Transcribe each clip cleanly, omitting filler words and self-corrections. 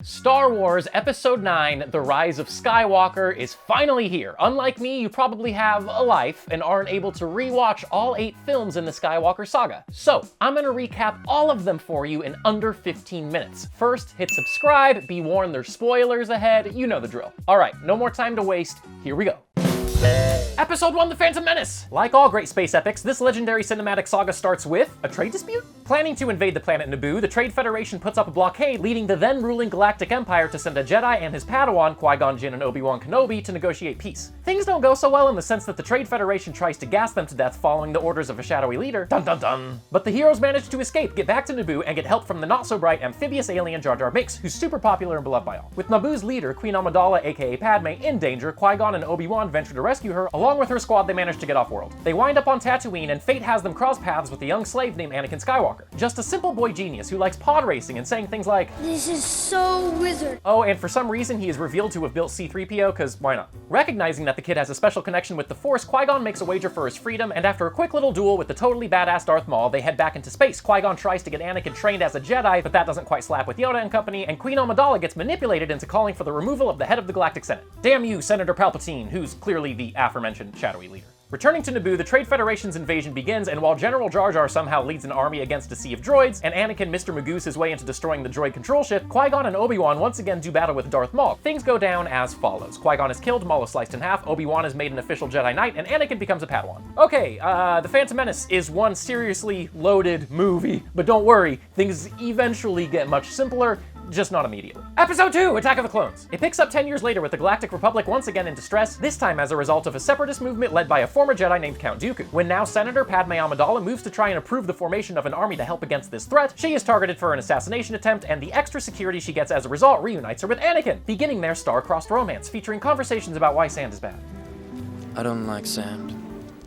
Star Wars Episode 9, The Rise of Skywalker is finally here. Unlike me, you probably have a life and aren't able to rewatch all 8 films in the Skywalker Saga. So, I'm gonna recap all of them for you in under 15 minutes. First, hit subscribe, be warned there's spoilers ahead, you know the drill. Alright, no more time to waste, here we go. Episode 1, The Phantom Menace! Like all great space epics, this legendary cinematic saga starts with a trade dispute? Planning to invade the planet Naboo, the Trade Federation puts up a blockade, leading the then-ruling Galactic Empire to send a Jedi and his Padawan, Qui-Gon Jinn and Obi-Wan Kenobi, to negotiate peace. Things don't go so well in the sense that the Trade Federation tries to gas them to death following the orders of a shadowy leader. Dun dun dun! But the heroes manage to escape, get back to Naboo, and get help from the not-so-bright amphibious alien Jar Jar Binks, who's super popular and beloved by all. With Naboo's leader, Queen Amidala, aka Padme, in danger, Qui-Gon and Obi-Wan venture to rescue her. Along with her squad, they manage to get off-world. They wind up on Tatooine, and fate has them cross paths with a young slave named Anakin Skywalker. Just a simple boy genius who likes pod racing and saying things like, "This is so wizard." Oh, and for some reason he is revealed to have built C-3PO, cause why not? Recognizing that the kid has a special connection with the Force, Qui-Gon makes a wager for his freedom, and after a quick little duel with the totally badass Darth Maul, they head back into space. Qui-Gon tries to get Anakin trained as a Jedi, but that doesn't quite slap with Yoda and company, and Queen Amidala gets manipulated into calling for the removal of the head of the Galactic Senate. Damn you, Senator Palpatine, who's clearly the aforementioned shadowy leader. Returning to Naboo, the Trade Federation's invasion begins, and while General Jar Jar somehow leads an army against a sea of droids, and Anakin Mr. Magoo's his way into destroying the droid control ship, Qui-Gon and Obi-Wan once again do battle with Darth Maul. Things go down as follows. Qui-Gon is killed, Maul is sliced in half, Obi-Wan is made an official Jedi Knight, and Anakin becomes a Padawan. Okay, The Phantom Menace is one seriously loaded movie, but don't worry, things eventually get much simpler, just not immediately. Episode 2, Attack of the Clones. It picks up 10 years later with the Galactic Republic once again in distress, this time as a result of a separatist movement led by a former Jedi named Count Dooku. When now Senator Padme Amidala moves to try and approve the formation of an army to help against this threat, she is targeted for an assassination attempt, and the extra security she gets as a result reunites her with Anakin, beginning their star-crossed romance, featuring conversations about why sand is bad. I don't like sand.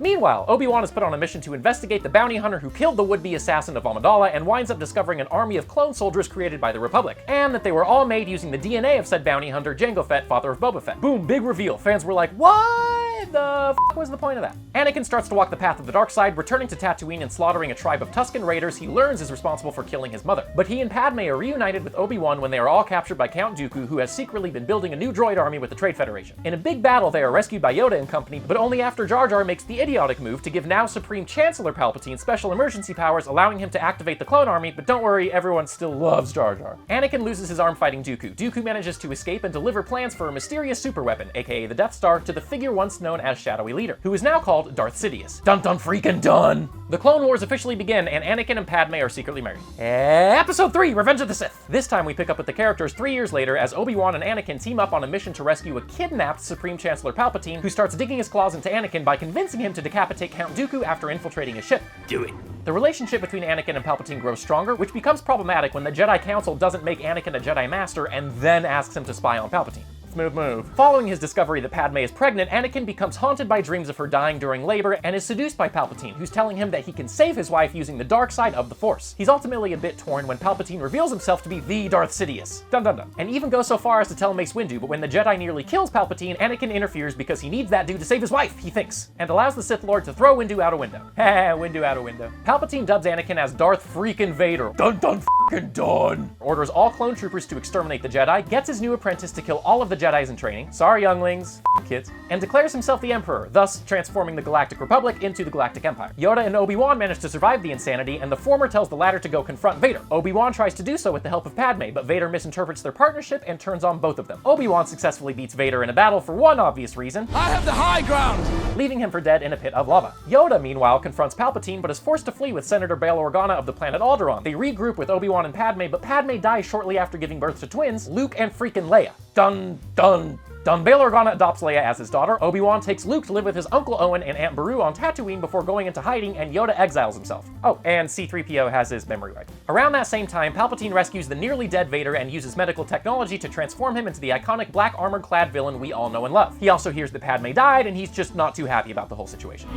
Meanwhile, Obi-Wan is put on a mission to investigate the bounty hunter who killed the would-be assassin of Amidala and winds up discovering an army of clone soldiers created by the Republic, and that they were all made using the DNA of said bounty hunter, Jango Fett, father of Boba Fett. Boom, big reveal. Fans were like, what the f*** was the point of that? Anakin starts to walk the path of the dark side, returning to Tatooine and slaughtering a tribe of Tusken Raiders he learns is responsible for killing his mother. But he and Padme are reunited with Obi-Wan when they are all captured by Count Dooku, who has secretly been building a new droid army with the Trade Federation. In a big battle, they are rescued by Yoda and company, but only after Jar Jar makes the idiotic move to give now Supreme Chancellor Palpatine special emergency powers, allowing him to activate the clone army, but don't worry, everyone still loves Jar Jar. Anakin loses his arm fighting Dooku. Dooku manages to escape and deliver plans for a mysterious superweapon, aka the Death Star, to the figure once known as Shadowy Leader, who is now called Darth Sidious. Dun dun freaking dun! The Clone Wars officially begin, and Anakin and Padme are secretly married. Episode 3, Revenge of the Sith. This time we pick up with the characters 3 years later as Obi-Wan and Anakin team up on a mission to rescue a kidnapped Supreme Chancellor Palpatine, who starts digging his claws into Anakin by convincing him to decapitate Count Dooku after infiltrating his ship. Do it. The relationship between Anakin and Palpatine grows stronger, which becomes problematic when the Jedi Council doesn't make Anakin a Jedi Master and then asks him to spy on Palpatine. Smooth move. Following his discovery that Padme is pregnant, Anakin becomes haunted by dreams of her dying during labor and is seduced by Palpatine, who's telling him that he can save his wife using the dark side of the Force. He's ultimately a bit torn when Palpatine reveals himself to be the Darth Sidious. Dun dun dun. And even goes so far as to tell Mace Windu, but when the Jedi nearly kills Palpatine, Anakin interferes because he needs that dude to save his wife, he thinks, and allows the Sith Lord to throw Windu out a window. Heh, Windu out a window. Palpatine dubs Anakin as Darth freaking Vader. Dun dun freaking dun. Orders all clone troopers to exterminate the Jedi, gets his new apprentice to kill all of the Jedis in training. Sorry, younglings, kids, and declares himself the Emperor, thus transforming the Galactic Republic into the Galactic Empire. Yoda and Obi-Wan manage to survive the insanity, and the former tells the latter to go confront Vader. Obi-Wan tries to do so with the help of Padme, but Vader misinterprets their partnership and turns on both of them. Obi-Wan successfully beats Vader in a battle for one obvious reason: I have the high ground! Leaving him for dead in a pit of lava. Yoda, meanwhile, confronts Palpatine, but is forced to flee with Senator Bail Organa of the planet Alderaan. They regroup with Obi-Wan and Padme, but Padme dies shortly after giving birth to twins, Luke and freaking Leia. Dun dun dun. Bail Organa adopts Leia as his daughter. Obi-Wan takes Luke to live with his Uncle Owen and Aunt Beru on Tatooine before going into hiding, and Yoda exiles himself. Oh, and C-3PO has his memory wiped. Around that same time, Palpatine rescues the nearly dead Vader and uses medical technology to transform him into the iconic black armor-clad villain we all know and love. He also hears that Padme died, and he's just not too happy about the whole situation.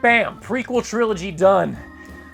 Bam! Prequel trilogy done.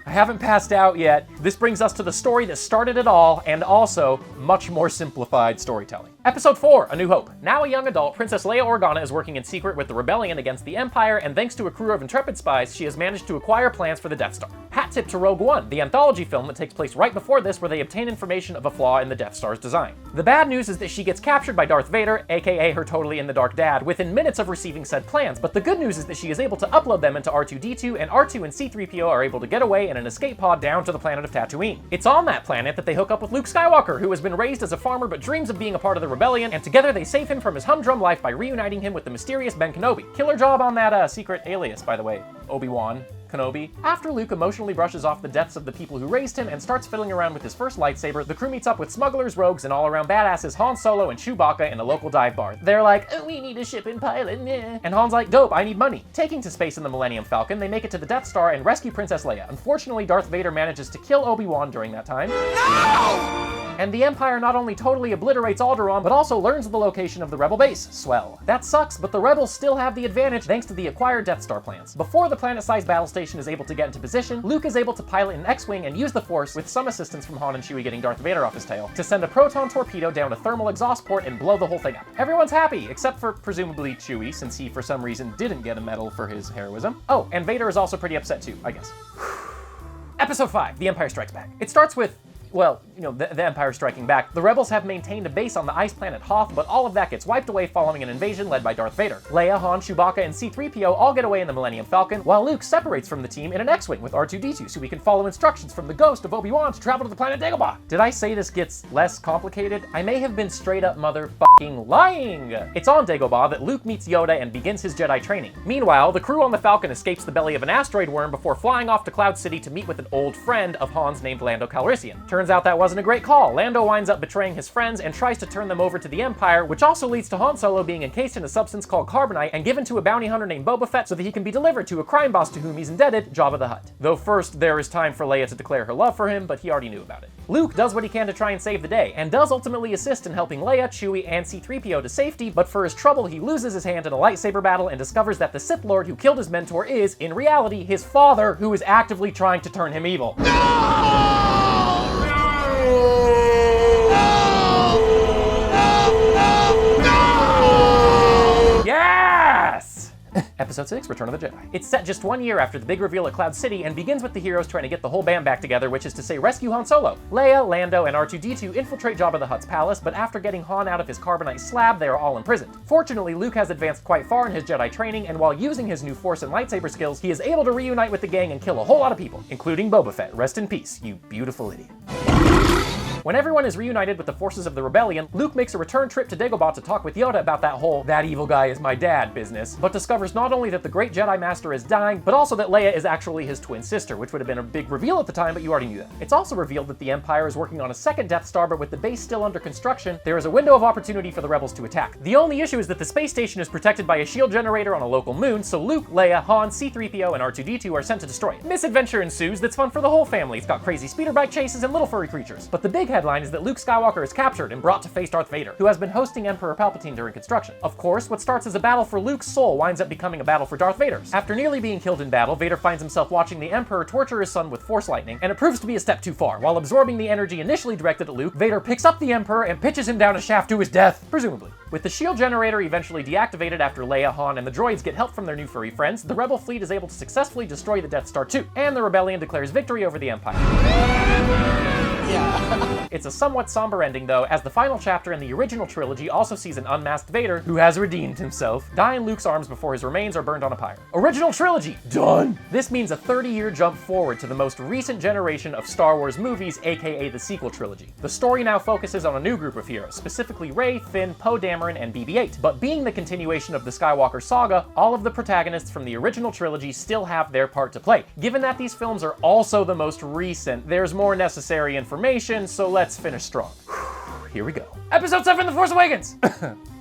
I haven't passed out yet. This brings us to the story that started it all, and also much more simplified storytelling. Episode 4, A New Hope. Now a young adult, Princess Leia Organa is working in secret with the rebellion against the Empire, and thanks to a crew of intrepid spies, she has managed to acquire plans for the Death Star. Hat tip to Rogue One, the anthology film that takes place right before this, where they obtain information of a flaw in the Death Star's design. The bad news is that she gets captured by Darth Vader, aka her totally in the dark dad, within minutes of receiving said plans, but the good news is that she is able to upload them into R2-D2, and R2 and C-3PO are able to get away in an escape pod down to the planet of Tatooine. It's on that planet that they hook up with Luke Skywalker, who has been raised as a farmer but dreams of being a part of the rebellion, and together they save him from his humdrum life by reuniting him with the mysterious Ben Kenobi. Killer job on that secret alias, by the way, Obi-Wan Kenobi. After Luke emotionally brushes off the deaths of the people who raised him and starts fiddling around with his first lightsaber, the crew meets up with smugglers, rogues, and all-around badasses Han Solo and Chewbacca in a local dive bar. They're like, oh, we need a shipping pilot, meh. And Han's like, dope, I need money. Taking to space in the Millennium Falcon, they make it to the Death Star and rescue Princess Leia. Unfortunately, Darth Vader manages to kill Obi-Wan during that time. No! And the Empire not only totally obliterates Alderaan, but also learns the location of the Rebel base. Swell. That sucks, but the Rebels still have the advantage thanks to the acquired Death Star plans. Before the planet-sized battle station is able to get into position, Luke is able to pilot an X-Wing and use the Force, with some assistance from Han and Chewie getting Darth Vader off his tail, to send a proton torpedo down a thermal exhaust port and blow the whole thing up. Everyone's happy, except for presumably Chewie, since he for some reason didn't get a medal for his heroism. Oh, and Vader is also pretty upset too, I guess. Episode 5, The Empire Strikes Back. It starts with, well, you know, the Empire striking back. The rebels have maintained a base on the ice planet Hoth, but all of that gets wiped away following an invasion led by Darth Vader. Leia, Han, Chewbacca, and C-3PO all get away in the Millennium Falcon, while Luke separates from the team in an X-Wing with R2-D2 so he can follow instructions from the ghost of Obi-Wan to travel to the planet Dagobah. Did I say this gets less complicated? I may have been straight up motherfucking lying. It's on Dagobah that Luke meets Yoda and begins his Jedi training. Meanwhile, the crew on the Falcon escapes the belly of an asteroid worm before flying off to Cloud City to meet with an old friend of Han's named Lando Calrissian. Turns out that wasn't a great call. Lando winds up betraying his friends and tries to turn them over to the Empire, which also leads to Han Solo being encased in a substance called carbonite and given to a bounty hunter named Boba Fett so that he can be delivered to a crime boss to whom he's indebted, Jabba the Hutt. Though first, there is time for Leia to declare her love for him, but he already knew about it. Luke does what he can to try and save the day, and does ultimately assist in helping Leia, Chewie, and C-3PO to safety, but for his trouble, he loses his hand in a lightsaber battle and discovers that the Sith Lord who killed his mentor is, in reality, his father, who is actively trying to turn him evil. Yes! Episode 6, Return of the Jedi. It's set just 1 year after the big reveal at Cloud City and begins with the heroes trying to get the whole band back together, which is to say rescue Han Solo. Leia, Lando, and R2-D2 infiltrate Jabba the Hutt's palace, but after getting Han out of his carbonite slab, they are all imprisoned. Fortunately, Luke has advanced quite far in his Jedi training, and while using his new Force and lightsaber skills, he is able to reunite with the gang and kill a whole lot of people, including Boba Fett. Rest in peace, you beautiful idiot. When everyone is reunited with the forces of the rebellion, Luke makes a return trip to Dagobah to talk with Yoda about that whole "that evil guy is my dad" business, but discovers not only that the great Jedi Master is dying, but also that Leia is actually his twin sister, which would have been a big reveal at the time, but you already knew that. It's also revealed that the Empire is working on a second Death Star, but with the base still under construction, there is a window of opportunity for the rebels to attack. The only issue is that the space station is protected by a shield generator on a local moon, so Luke, Leia, Han, C-3PO, and R2-D2 are sent to destroy it. Misadventure ensues that's fun for the whole family. It's got crazy speeder bike chases and little furry creatures. But the big headline is that Luke Skywalker is captured and brought to face Darth Vader, who has been hosting Emperor Palpatine during construction. Of course, what starts as a battle for Luke's soul winds up becoming a battle for Darth Vader's. After nearly being killed in battle, Vader finds himself watching the Emperor torture his son with Force lightning, and it proves to be a step too far. While absorbing the energy initially directed at Luke, Vader picks up the Emperor and pitches him down a shaft to his death, presumably. With the shield generator eventually deactivated after Leia, Han, and the droids get help from their new furry friends, the Rebel fleet is able to successfully destroy the Death Star 2, and the rebellion declares victory over the Empire. Yeah. It's a somewhat somber ending though, as the final chapter in the original trilogy also sees an unmasked Vader, who has redeemed himself, die in Luke's arms before his remains are burned on a pyre. Original trilogy, done! This means a 30-year jump forward to the most recent generation of Star Wars movies, aka the sequel trilogy. The story now focuses on a new group of heroes, specifically Rey, Finn, Poe Dameron, and BB-8. But being the continuation of the Skywalker Saga, all of the protagonists from the original trilogy still have their part to play. Given that these films are also the most recent, there's more necessary information, so let's finish strong. here we go. Episode 7, The Force Awakens!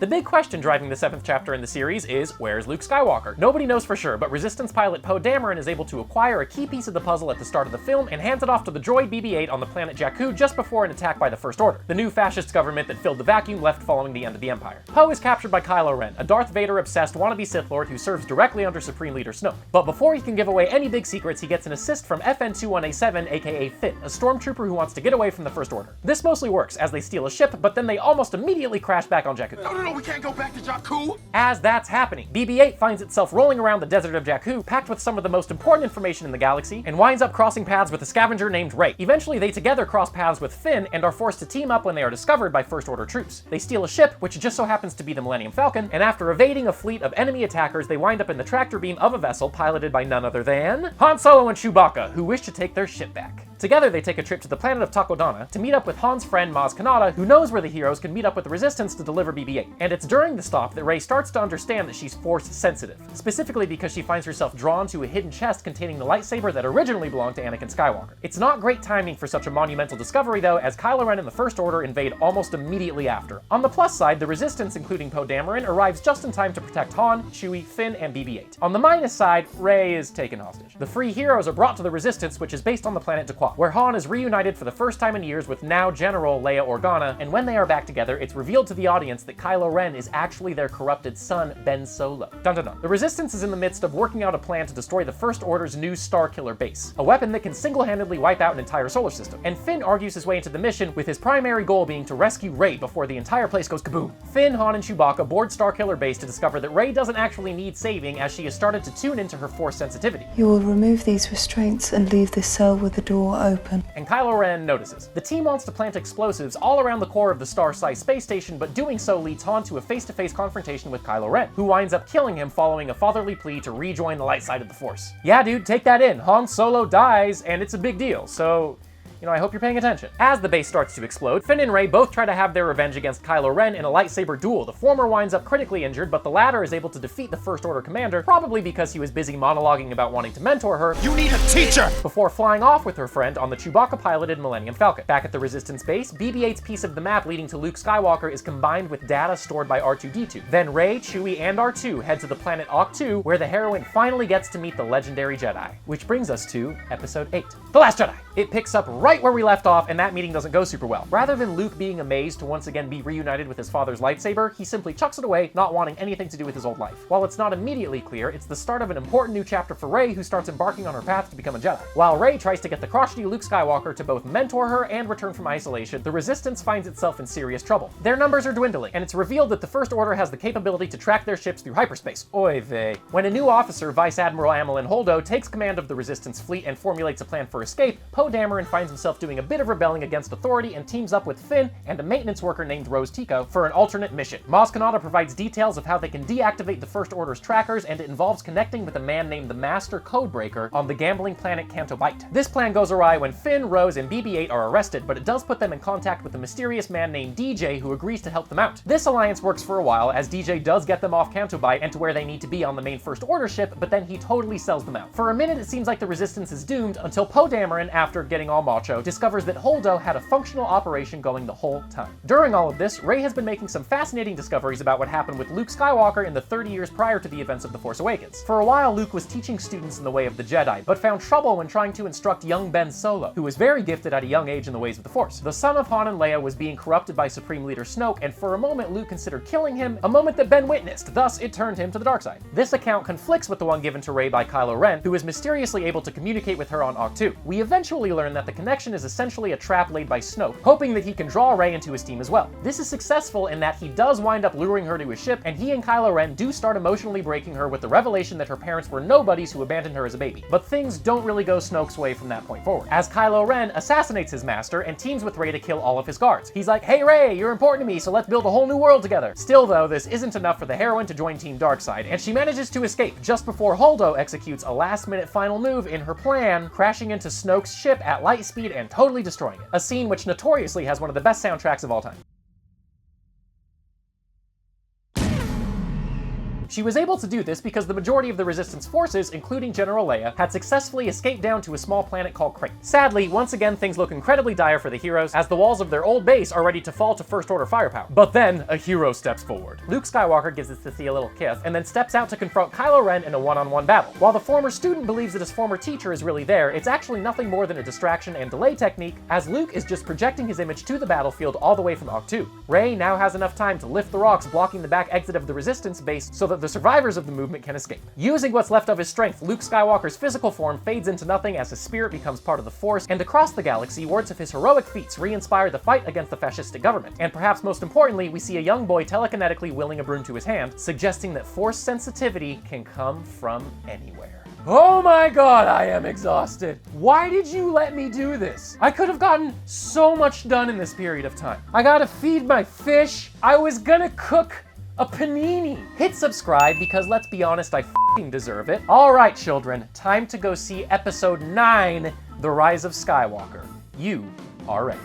The big question driving the 7th chapter in the series is, where's Luke Skywalker? Nobody knows for sure, but Resistance pilot Poe Dameron is able to acquire a key piece of the puzzle at the start of the film and hands it off to the droid BB-8 on the planet Jakku just before an attack by the First Order, the new fascist government that filled the vacuum left following the end of the Empire. Poe is captured by Kylo Ren, a Darth Vader-obsessed wannabe Sith Lord who serves directly under Supreme Leader Snoke. But before he can give away any big secrets, he gets an assist from FN-21A7, aka Finn, a stormtrooper who wants to get away from the First Order. This mostly works, as they steal a ship, but then they almost immediately crash back on Jakku. No, we can't go back to Jakku! As that's happening, BB-8 finds itself rolling around the desert of Jakku, packed with some of the most important information in the galaxy, and winds up crossing paths with a scavenger named Rey. Eventually, they together cross paths with Finn, and are forced to team up when they are discovered by First Order troops. They steal a ship, which just so happens to be the Millennium Falcon, and after evading a fleet of enemy attackers, they wind up in the tractor beam of a vessel piloted by none other than Han Solo and Chewbacca, who wish to take their ship back. Together, they take a trip to the planet of Takodana to meet up with Han's friend Maz Kanata, who knows where the heroes can meet up with the Resistance to deliver BB-8. And it's during the stop that Rey starts to understand that she's Force sensitive, specifically because she finds herself drawn to a hidden chest containing the lightsaber that originally belonged to Anakin Skywalker. It's not great timing for such a monumental discovery though, as Kylo Ren and the First Order invade almost immediately after. On the plus side, the Resistance, including Poe Dameron, arrives just in time to protect Han, Chewie, Finn, and BB-8. On the minus side, Rey is taken hostage. The free heroes are brought to the Resistance, which is based on the planet Daqua, where Han is reunited for the first time in years with now General Leia Organa, and when they are back together, it's revealed to the audience that Kylo Ren is actually their corrupted son, Ben Solo. Dun dun dun. The Resistance is in the midst of working out a plan to destroy the First Order's new Starkiller base, a weapon that can single-handedly wipe out an entire solar system. And Finn argues his way into the mission, with his primary goal being to rescue Rey before the entire place goes kaboom. Finn, Han, and Chewbacca board Starkiller base to discover that Rey doesn't actually need saving, as she has started to tune into her Force sensitivity. You will remove these restraints and leave this cell with the door open. And Kylo Ren notices. The team wants to plant explosives all around the core of the star-sized space station, but doing so leads Han to a face-to-face confrontation with Kylo Ren, who winds up killing him following a fatherly plea to rejoin the light side of the Force. Yeah, dude, take that in. Han Solo dies, and it's a big deal, so I hope you're paying attention. As the base starts to explode, Finn and Rey both try to have their revenge against Kylo Ren in a lightsaber duel. The former winds up critically injured, but the latter is able to defeat the First Order commander, probably because he was busy monologuing about wanting to mentor her. You need a teacher! Before flying off with her friend on the Chewbacca-piloted Millennium Falcon. Back at the Resistance base, BB-8's piece of the map leading to Luke Skywalker is combined with data stored by R2-D2. Then Rey, Chewie, and R2 head to the planet Ahch-To, where the heroine finally gets to meet the legendary Jedi. Which brings us to Episode 8, The Last Jedi. It picks up right where we left off, and that meeting doesn't go super well. Rather than Luke being amazed to once again be reunited with his father's lightsaber, he simply chucks it away, not wanting anything to do with his old life. While it's not immediately clear, it's the start of an important new chapter for Rey, who starts embarking on her path to become a Jedi. While Rey tries to get the crotchety Luke Skywalker to both mentor her and return from isolation, the Resistance finds itself in serious trouble. Their numbers are dwindling, and it's revealed that the First Order has the capability to track their ships through hyperspace. Oy vey. When a new officer, Vice Admiral Amilyn Holdo, takes command of the Resistance fleet and formulates a plan for escape, Poe Dameron finds himself doing a bit of rebelling against authority and teams up with Finn and a maintenance worker named Rose Tico for an alternate mission. Maz Kanata provides details of how they can deactivate the First Order's trackers, and it involves connecting with a man named the Master Codebreaker on the gambling planet Canto Bight. This plan goes awry when Finn, Rose, and BB-8 are arrested, but it does put them in contact with a mysterious man named DJ who agrees to help them out. This alliance works for a while, as DJ does get them off Canto Bight and to where they need to be on the main First Order ship, but then he totally sells them out. For a minute, it seems like the Resistance is doomed, until Poe Dameron, after getting all macho, discovers that Holdo had a functional operation going the whole time. During all of this, Rey has been making some fascinating discoveries about what happened with Luke Skywalker in the 30 years prior to the events of The Force Awakens. For a while, Luke was teaching students in the way of the Jedi, but found trouble when trying to instruct young Ben Solo, who was very gifted at a young age in the ways of the Force. The son of Han and Leia was being corrupted by Supreme Leader Snoke, and for a moment Luke considered killing him, a moment that Ben witnessed, thus it turned him to the dark side. This account conflicts with the one given to Rey by Kylo Ren, who is mysteriously able to communicate with her on Ahch-To. We eventually learn that the connection is essentially a trap laid by Snoke, hoping that he can draw Rey into his team as well. This is successful in that he does wind up luring her to his ship, and he and Kylo Ren do start emotionally breaking her with the revelation that her parents were nobodies who abandoned her as a baby. But things don't really go Snoke's way from that point forward, as Kylo Ren assassinates his master and teams with Rey to kill all of his guards. He's like, "Hey Rey, you're important to me, so let's build a whole new world together." Still though, this isn't enough for the heroine to join Team Darkseid, and she manages to escape just before Holdo executes a last-minute final move in her plan, crashing into Snoke's ship at light speed and totally destroying it. A scene which notoriously has one of the best soundtracks of all time. She was able to do this because the majority of the Resistance forces, including General Leia, had successfully escaped down to a small planet called Crate. Sadly, once again things look incredibly dire for the heroes, as the walls of their old base are ready to fall to First Order firepower. But then, a hero steps forward. Luke Skywalker gives his Sissy a little kiss, and then steps out to confront Kylo Ren in a one-on-one battle. While the former student believes that his former teacher is really there, it's actually nothing more than a distraction and delay technique, as Luke is just projecting his image to the battlefield all the way from Ahch-To. Rey now has enough time to lift the rocks blocking the back exit of the Resistance base so that the survivors of the movement can escape. Using what's left of his strength, Luke Skywalker's physical form fades into nothing as his spirit becomes part of the Force, and across the galaxy, words of his heroic feats re-inspire the fight against the fascistic government. And perhaps most importantly, we see a young boy telekinetically willing a broom to his hand, suggesting that Force sensitivity can come from anywhere. Oh my god, I am exhausted. Why did you let me do this? I could have gotten so much done in this period of time. I gotta feed my fish. I was gonna cook a panini. Hit subscribe because let's be honest, I f***ing deserve it. All right, children, time to go see episode 9, The Rise of Skywalker. You are ready.